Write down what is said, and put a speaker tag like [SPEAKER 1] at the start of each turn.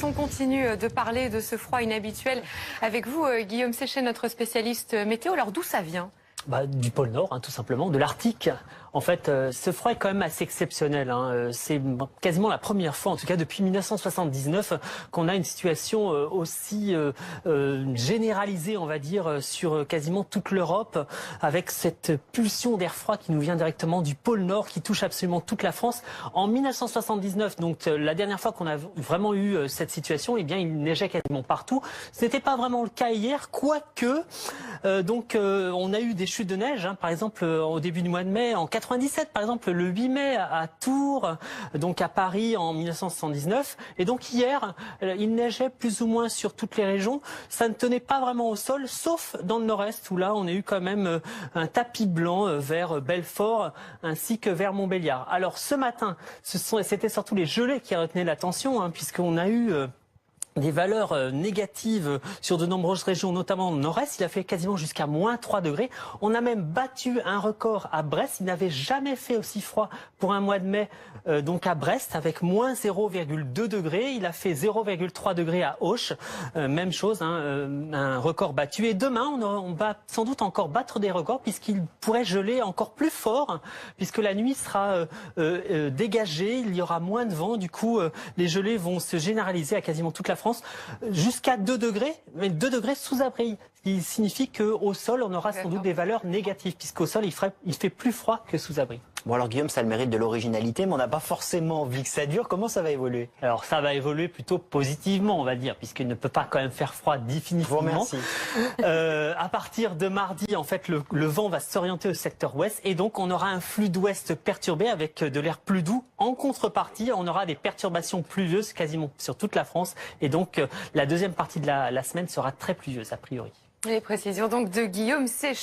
[SPEAKER 1] On continue de parler de ce froid inhabituel avec vous, Guillaume Séchet, notre spécialiste météo. Alors d'où ça vient ?
[SPEAKER 2] Du pôle Nord, tout simplement, de l'Arctique. En fait, ce froid est quand même assez exceptionnel. C'est quasiment la première fois, en tout cas depuis 1979, qu'on a une situation aussi généralisée, on va dire, sur quasiment toute l'Europe, avec cette pulsion d'air froid qui nous vient directement du pôle Nord, qui touche absolument toute la France. En 1979, donc la dernière fois qu'on a vraiment eu cette situation, eh bien, il neigeait quasiment partout. Ce n'était pas vraiment le cas hier, quoique, on a eu des chutes de neige, par exemple au début du mois de mai, en 97 par exemple, le 8 mai à Tours, donc à Paris en 1979, et donc hier il neigeait plus ou moins sur toutes les régions. Ça ne tenait pas vraiment au sol, sauf dans le nord-est où là on a eu quand même un tapis blanc vers Belfort ainsi que vers Montbéliard. Alors ce matin, c'était surtout les gelées qui retenaient l'attention, puisqu'on a eu des valeurs négatives sur de nombreuses régions, notamment au nord-est. Il a fait quasiment jusqu'à moins 3 degrés. On a même battu un record à Brest. Il n'avait jamais fait aussi froid pour un mois de mai, donc à Brest, avec moins 0,2 degrés. Il a fait 0,3 degrés à Auch. Même chose, un record battu. Et demain, on va sans doute encore battre des records, puisqu'il pourrait geler encore plus fort, puisque la nuit sera dégagée. Il y aura moins de vent. Du coup, les gelées vont se généraliser à quasiment toute la France, jusqu'à 2 degrés, mais 2 degrés sous abri. Ce qui signifie qu'au sol, on aura sans doute des valeurs négatives, puisqu'au sol, il fait plus froid que sous abri.
[SPEAKER 3] Bon alors Guillaume, ça a le mérite de l'originalité, mais on n'a pas forcément envie que ça dure. Comment ça va évoluer?
[SPEAKER 2] Alors ça va évoluer plutôt positivement, on va dire, puisqu'il ne peut pas quand même faire froid définitivement.
[SPEAKER 3] Merci.
[SPEAKER 2] À partir de mardi, en fait, le vent va s'orienter au secteur ouest, et donc on aura un flux d'ouest perturbé avec de l'air plus doux. En contrepartie, on aura des perturbations pluvieuses quasiment sur toute la France, et donc la deuxième partie de la semaine sera très pluvieuse a priori.
[SPEAKER 1] Les précisions donc de Guillaume Séchet.